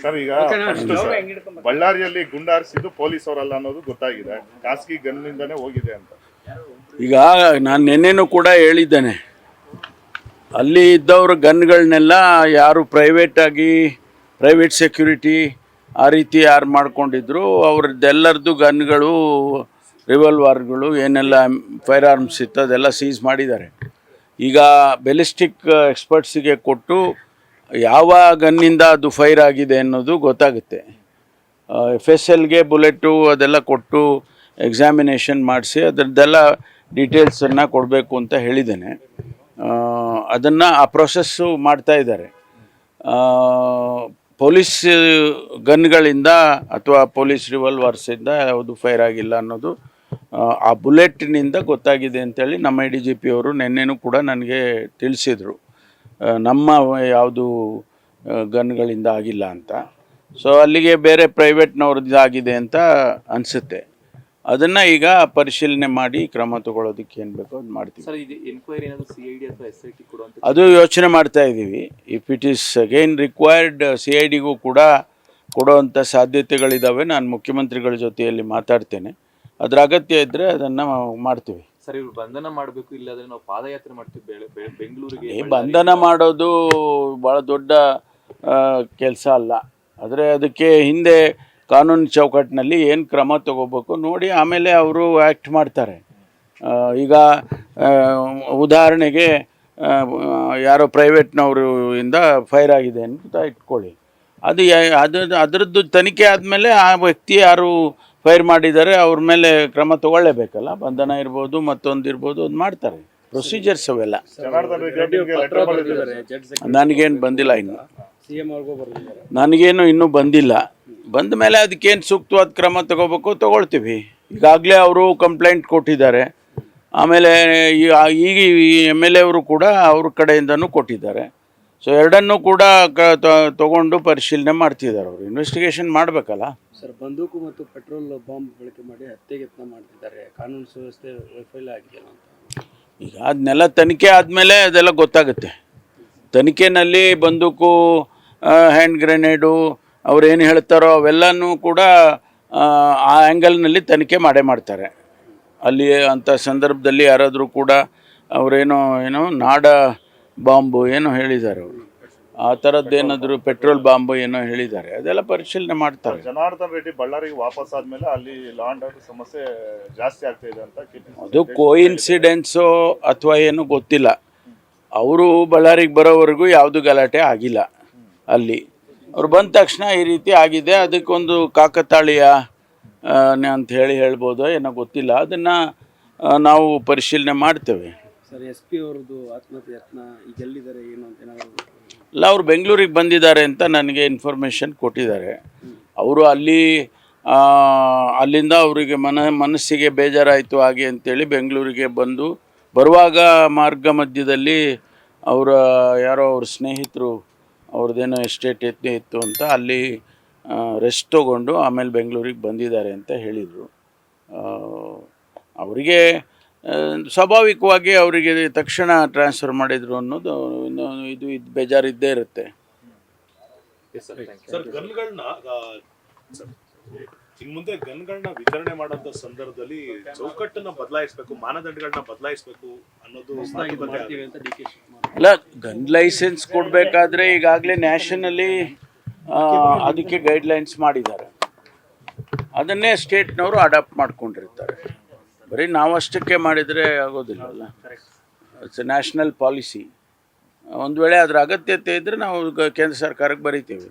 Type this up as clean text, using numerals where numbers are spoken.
Sir ಈಗ ಬಳ್ಳಾರಿಯಲ್ಲಿ ಗುಂಡಾರಿಸಿದ್ದು police ಅವರಲ್ಲ ಅನ್ನೋದು ಗೊತ್ತಾಗಿದೆ, ಖಾಸಗಿ ಗನ್ನಿಂದನೇ ಹೋಗಿದೆ ಅಂತ. ಈಗ ನಾನು ನಿನ್ನೆನೂ ಕೂಡ ಹೇಳಿದ್ದೇನೆ, ಅಲ್ಲಿ ಇದ್ದವ್ರ ಗನ್ಗಳನ್ನೆಲ್ಲ ಯಾರು ಪ್ರೈವೇಟ್ ಸೆಕ್ಯೂರಿಟಿ ಆ ರೀತಿ ಯಾರು ಮಾಡ್ಕೊಂಡಿದ್ರು ಅವ್ರದ್ದೆಲ್ಲರದ್ದು ಗನ್ಗಳು, ರಿವಾಲ್ವರ್ಗಳು ಏನೆಲ್ಲ ಫೈರ್ ಆರ್ಮ್ಸ್ ಇತ್ತು ಅದೆಲ್ಲ ಸೀಸ್ ಮಾಡಿದ್ದಾರೆ. ಈಗ ಬೆಲಿಸ್ಟಿಕ್ ಎಕ್ಸ್ಪರ್ಟ್ಸಿಗೆ ಕೊಟ್ಟು ಯಾವ ಗನ್ನಿಂದ ಅದು ಫೈರ್ ಆಗಿದೆ ಅನ್ನೋದು ಗೊತ್ತಾಗುತ್ತೆ. FSLಗೆ ಬುಲೆಟು ಅದೆಲ್ಲ ಕೊಟ್ಟು ಎಕ್ಸಾಮಿನೇಷನ್ ಮಾಡಿಸಿ ಅದರದ್ದೆಲ್ಲ ಡೀಟೇಲ್ಸನ್ನು ಕೊಡಬೇಕು ಅಂತ ಹೇಳಿದ್ದೇನೆ. ಅದನ್ನು ಆ ಪ್ರೊಸೆಸ್ಸು ಮಾಡ್ತಾಯಿದ್ದಾರೆ. ಪೊಲೀಸ್ ಗನ್ಗಳಿಂದ ಅಥವಾ ಪೊಲೀಸ್ ರಿವಾಲ್ವರ್ಸಿಂದ ಯಾವುದು ಫೈರ್ ಆಗಿಲ್ಲ ಅನ್ನೋದು ಆ ಬುಲೆಟ್ನಿಂದ ಗೊತ್ತಾಗಿದೆ ಅಂತೇಳಿ ನಮ್ಮ DGP ಅವರು ನಿನ್ನೆನೂ ಕೂಡ ನನಗೆ ತಿಳಿಸಿದರು. ನಮ್ಮ ಯಾವುದು ಗನ್ಗಳಿಂದ ಆಗಿಲ್ಲ ಅಂತ. ಸೊ ಅಲ್ಲಿಗೆ ಬೇರೆ ಪ್ರೈವೇಟ್ನವ್ರದ್ದು ಆಗಿದೆ ಅಂತ ಅನಿಸುತ್ತೆ. ಅದನ್ನು ಈಗ ಪರಿಶೀಲನೆ ಮಾಡಿ ಕ್ರಮ ತಗೊಳ್ಳೋದಕ್ಕೆ ಏನು ಬೇಕೋ ಅದು ಮಾಡ್ತೀವಿ. ಅದು ಯೋಚನೆ ಮಾಡ್ತಾ ಇದ್ದೀವಿ. If it is again required CIDಗೂ ಕೂಡ ಕೊಡೋವಂಥ ಸಾಧ್ಯತೆಗಳಿದ್ದಾವೆ. ನಾನು ಮುಖ್ಯಮಂತ್ರಿಗಳ ಜೊತೆಯಲ್ಲಿ ಮಾತಾಡ್ತೇನೆ. ಅದರ ಅಗತ್ಯ ಇದ್ದರೆ ಅದನ್ನು ಮಾಡ್ತೀವಿ. ಸರ್, ಇವ್ರು ಬಂಧನ ಮಾಡಬೇಕು, ಇಲ್ಲಾಂದ್ರೆ ನಾವು ಪಾದಯಾತ್ರೆ ಮಾಡ್ತೀವಿ ಬೆಂಗಳೂರಿಗೆ. ಬಂಧನ ಮಾಡೋದು ಭಾಳ ದೊಡ್ಡ ಕೆಲಸ ಅಲ್ಲ. ಆದರೆ ಅದಕ್ಕೆ ಹಿಂದೆ ಕಾನೂನು ಚೌಕಟ್ಟಿನಲ್ಲಿ ಏನು ಕ್ರಮ ತಗೋಬೇಕು ನೋಡಿ ಆಮೇಲೆ ಅವರು ಆ್ಯಕ್ಟ್ ಮಾಡ್ತಾರೆ. ಈಗ ಉದಾಹರಣೆಗೆ ಯಾರೋ ಪ್ರೈವೇಟ್ನವರು ಇಂದ ಫೈರ್ ಆಗಿದೆ ಅಂತ ಇಟ್ಕೊಳ್ಳಿ, ಅದರದ್ದು ತನಿಖೆ ಆದಮೇಲೆ ಆ ವ್ಯಕ್ತಿ ಯಾರು ಫೈರ್ ಮಾಡಿದ್ದಾರೆ ಅವ್ರ ಮೇಲೆ ಕ್ರಮ ತಗೊಳ್ಳೇಬೇಕಲ್ಲ. ಬಂಧನ ಇರ್ಬೋದು, ಮತ್ತೊಂದು ಇರ್ಬೋದು, ಅದು ಮಾಡ್ತಾರೆ. ಪ್ರೊಸೀಜರ್ಸ್ ಅವೆಲ್ಲ. ನನಗೇನು ಬಂದಿಲ್ಲ ಇನ್ನು, ನನಗೇನು ಇನ್ನೂ ಬಂದಿಲ್ಲ. ಬಂದ ಮೇಲೆ ಅದಕ್ಕೇನು ಸೂಕ್ತವಾದ ಕ್ರಮ ತಗೊಳ್ತೀವಿ. ಈಗಾಗಲೇ ಅವರು ಕಂಪ್ಲೇಂಟ್ ಕೊಟ್ಟಿದ್ದಾರೆ. ಆಮೇಲೆ ಈಗ MLA ಅವರು ಕೂಡ ಅವ್ರ ಕಡೆಯಿಂದನೂ ಕೊಟ್ಟಿದ್ದಾರೆ. ಸೊ ಎರಡನ್ನೂ ಕೂಡ ತಗೊಂಡು ಪರಿಶೀಲನೆ ಮಾಡ್ತಿದ್ದಾರೆ. ಅವರು ಇನ್ವೆಸ್ಟಿಗೇಷನ್ ಮಾಡಬೇಕಲ್ಲ. ಸರ್, ಬಂದೂಕು ಮತ್ತು ಪೆಟ್ರೋಲ್ ಬಾಂಬ್ ಬಳಕೆ ಮಾಡಿ ಹತ್ಯೆಗೆ ಯತ್ನ ಮಾಡ್ತಿದ್ದಾರೆ, ಕಾನೂನು ಸುವ್ಯವಸ್ಥೆ ವೈಫಲ್ಯ ಆಗಿದೆಯಲ್ಲ ಅಂತ. ಈಗ ಅದನ್ನೆಲ್ಲ ತನಿಖೆ ಆದಮೇಲೆ ಅದೆಲ್ಲ ಗೊತ್ತಾಗುತ್ತೆ. ತನಿಖೆಯಲ್ಲಿ ಬಂದೂಕು, ಹ್ಯಾಂಡ್ ಗ್ರೆನೇಡು ಅವ್ರೇನು ಹೇಳ್ತಾರೋ ಅವೆಲ್ಲನೂ ಕೂಡ ಆ ಆ್ಯಂಗಲ್ನಲ್ಲಿ ತನಿಖೆ ಮಾಡ್ತಾರೆ. ಅಲ್ಲಿ ಅಂಥ ಸಂದರ್ಭದಲ್ಲಿ ಯಾರಾದರೂ ಕೂಡ ಅವರೇನೋ ನಾಡ ಬಾಂಬು ಏನೋ ಹೇಳಿದ್ದಾರೆ, ಅವರು ಆ ಥರದ್ದೇನಾದರೂ ಪೆಟ್ರೋಲ್ ಬಾಂಬು ಏನೋ ಹೇಳಿದ್ದಾರೆ, ಅದೆಲ್ಲ ಪರಿಶೀಲನೆ ಮಾಡ್ತಾರೆ. ಜನಾರ್ದನ್ ರೆಡ್ಡಿ ಬಳ್ಳಾರಿಗೆ ವಾಪಸ್ ಆದಮೇಲೆ ಅಲ್ಲಿ ಲಾ ಆ್ಯಂಡ್ ಆರ್ಡರ್ ಸಮಸ್ಯೆ ಜಾಸ್ತಿ ಆಗ್ತಾ ಇದೆ ಅಂತ. ಅದು ಕೋಇನ್ಸಿಡೆನ್ಸು ಅಥವಾ ಏನು ಗೊತ್ತಿಲ್ಲ. ಅವರು ಬಳ್ಳಾರಿಗೆ ಬರೋವರೆಗೂ ಯಾವುದು ಗಲಾಟೆ ಆಗಿಲ್ಲ. ಅಲ್ಲಿ ಅವ್ರು ಬಂದ ತಕ್ಷಣ ಈ ರೀತಿ ಆಗಿದೆ, ಅದಕ್ಕೊಂದು ಕಾಕತಾಳೀಯ ಅಂತ ಹೇಳ್ಬೋದು, ಏನೋ ಗೊತ್ತಿಲ್ಲ. ಅದನ್ನು ನಾವು ಪರಿಶೀಲನೆ ಮಾಡ್ತೇವೆ. ಸರ್, SP ಅವ್ರದ್ದು ಆತ್ಮಹತ್ಯೆ ಯತ್ನ ಈಗ ಎಲ್ಲಿದ್ದಾರೆ ಏನು ಅಂತ ಏನಾದರೂ? ಇಲ್ಲ, ಅವರು ಬೆಂಗಳೂರಿಗೆ ಬಂದಿದ್ದಾರೆ ಅಂತ ನನಗೆ ಇನ್ಫಾರ್ಮೇಷನ್ ಕೊಟ್ಟಿದ್ದಾರೆ. ಅವರು ಅಲ್ಲಿಂದ ಅವರಿಗೆ ಮನಸ್ಸಿಗೆ ಬೇಜಾರಾಯಿತು ಹಾಗೆ ಅಂತೇಳಿ ಬೆಂಗಳೂರಿಗೆ ಬರುವಾಗ ಮಾರ್ಗ ಮಧ್ಯದಲ್ಲಿ ಯಾರೋ ಅವ್ರ ಸ್ನೇಹಿತರು ಅವ್ರದ್ದೇನೋ ಎಸ್ಟೇಟ್ ಇತ್ತು ಅಂತ ಅಲ್ಲಿ ರೆಸ್ಟ್ ತೊಗೊಂಡು ಆಮೇಲೆ ಬೆಂಗಳೂರಿಗೆ ಬಂದಿದ್ದಾರೆ ಅಂತ ಹೇಳಿದರು. ಅವರಿಗೆ ಸ್ವಾಭಾವಿಕವಾಗಿ ಅವರಿಗೆ ತಕ್ಷಣ ಟ್ರಾನ್ಸ್ಫರ್ ಮಾಡಿದರು ಅನ್ನೋದು ಇದು ಬೇಜಾರಿದ್ದೇ ಇರುತ್ತೆ. ಸರ್, ಗನ್ಗಳನ್ನ ಇನ್ನು ಮುಂದೆ ಗನ್ಗಳನ್ನ ವಿತರಣೆ ಮಾಡೋಂಥ ಸಂದರ್ಭದಲ್ಲಿ ಚೌಕಟ್ಟನ್ನು ಬದಲಾಯಿಸಬೇಕು, ಮಾನದಂಡಗಳನ್ನ ಬದಲಾಯಿಸಬೇಕು ಅನ್ನೋದು ಅಲ್ಲ. ಗನ್ ಲೈಸೆನ್ಸ್ ಕೊಡಬೇಕಾದ್ರೆ ಈಗಾಗಲೇ ನ್ಯಾಷನಲ್ಲಿ ಅದಕ್ಕೆ ಗೈಡ್ಲೈನ್ಸ್ ಮಾಡಿದ್ದಾರೆ. ಅದನ್ನೇ ಸ್ಟೇಟ್ನವರು ಅಡಾಪ್ಟ್ ಮಾಡ್ಕೊಂಡಿರ್ತಾರೆ. ಬರೀ ನಾವಷ್ಟಕ್ಕೆ ಮಾಡಿದರೆ ಆಗೋದಿಲ್ಲಲ್ಲ. It's a national policy. ಒಂದು ವೇಳೆ ಅದರ ಅಗತ್ಯತೆ ಇದ್ದರೆ ನಾವು ಕೇಂದ್ರ ಸರ್ಕಾರಕ್ಕೆ ಬರೀತೀವಿ.